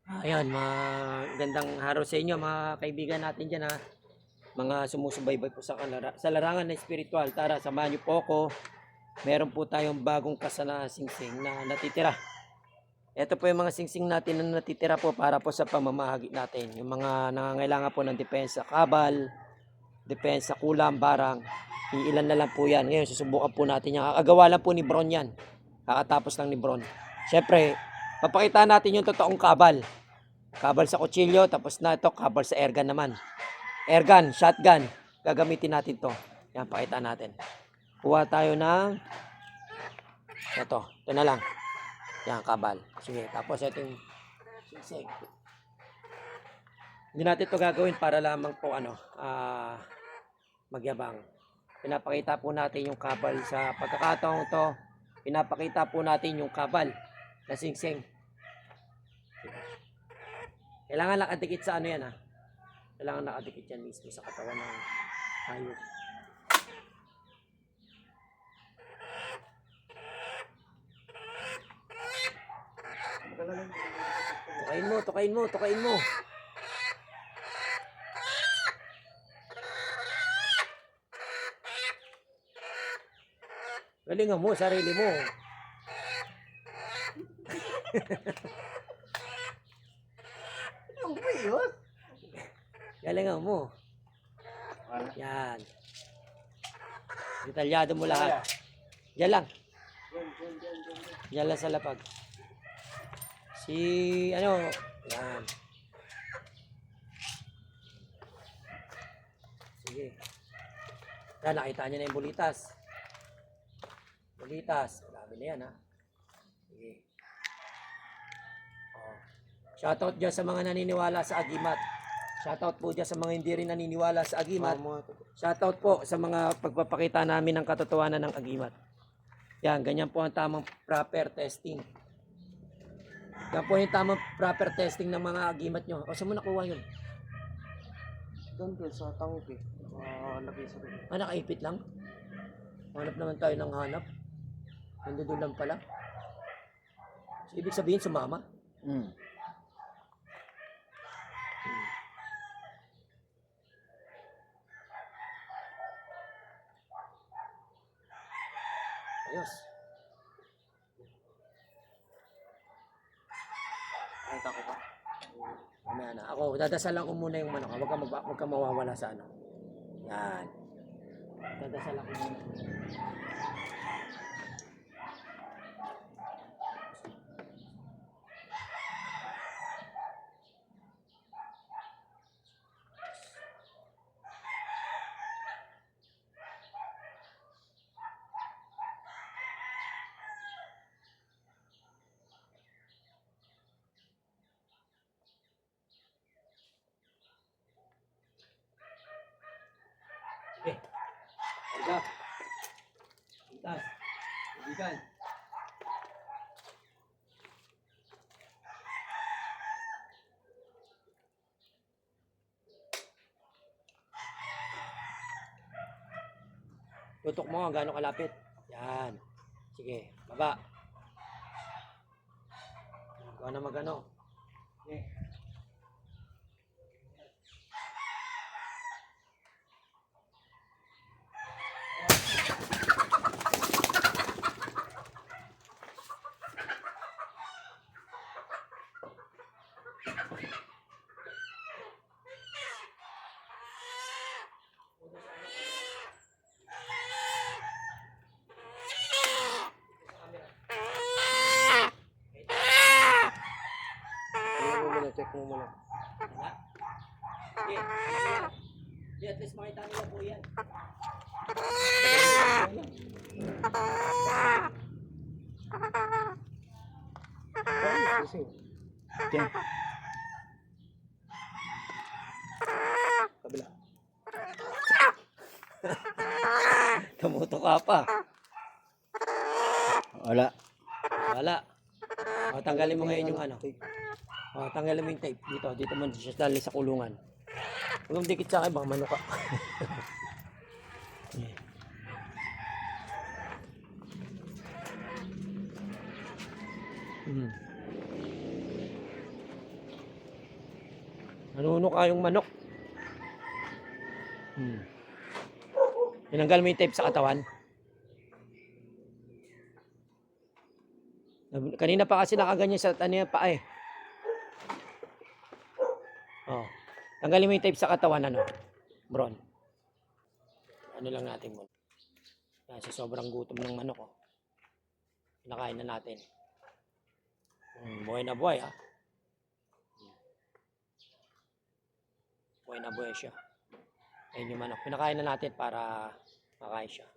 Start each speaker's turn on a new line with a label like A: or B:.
A: Ayan, magandang araw sa inyo mga kaibigan natin dyan ha. Mga sumusubaybay po sa larangan na espiritual. Tara, samahan niyo po ako. Meron po tayong bagong kasana singsing na natitira. Ito po yung mga singsing natin na natitira po para po sa pamamahagi natin. Yung mga nangangailangan po ng depensa kabal, depensa kulam, barang. Iilan na lang po yan. Ngayon, susubukan po natin yan. Kakagawa lang po ni Bron yan. Kakatapos lang ni Bron. Siyempre, papakita natin yung totoong kabal. Kabal sa kutsilyo, tapos na ito, kabal sa airgun naman. Airgun, shotgun, gagamitin natin to. Yan, pakita natin. Kuha tayo ng, ito na lang. Yan, kabal. Sige, tapos ito yung singsing. Hindi natin ito gagawin para lamang po, magyabang. Pinapakita po natin yung kabal sa pagkakataong to. Pinapakita po natin yung kabal na singsing. Kailangan nakadikit sa ano yan ha. Kailangan nakadikit yan mismo sa katawan ng hayop. Tukain mo. Galingan mo, sarili mo. Galingan mo. Yan. Detalyado mo lahat. Diyan lang. Diyan lang sa lapag. Yan. Sige. Yan, nakita niyo na yung bulitas. Marami na yan ha. Sige. Shoutout dyan sa mga naniniwala sa agimat. Shoutout po dyan sa mga hindi rin naniniwala sa agimat. Shoutout po sa mga pagpapakita namin ng katotohanan ng agimat. Yan, ganyan po ang tamang proper testing. Yan po yung tamang proper testing ng mga agimat nyo. O, saan mo nakuha yun?
B: Doon sa tangke. Lagay sa rin.
A: Nakaipit lang? Hanap naman tayo ng hanap. Nandun lang pala. So, ibig sabihin sumama? Ayos.
B: Nakita ko pa.
A: Mamaya na. Ako, dadasalan ko muna yung manok. Huwag ka mawawala sa ano. Yan. Dadasalan ko muna. Okay. Ito. Itas. Ibigan. Tutok mo kung gaano kalapit. Yan. Sige. Baba. Gawa na magano. Okay.
B: Check mo muna.
A: Di, at least makita nila po yan.
B: Sising. Diyan. Kabila.
A: Tumuto ka pa.
B: Wala.
A: O, tanggalin mo ngayon yung ano. O, tanggalin mo yung tape. Dito mo siya dali sa kulungan. Huwag mong dikit sa akin, baka manuka. Nanunuka yung manok. Tinanggal mo yung tape sa katawan. Kanina pa kasi nakaganyan sa paa eh. Oh. Tanggalin mo yung tape sa katawan, ano? Bron. Ano lang natin mo. Kasi sobrang gutom ng manok, oh. Pinakain na natin. Buhay na buhay, ha? Buhay na buhay siya. Ayun yung manok. Pinakain na natin para makain siya.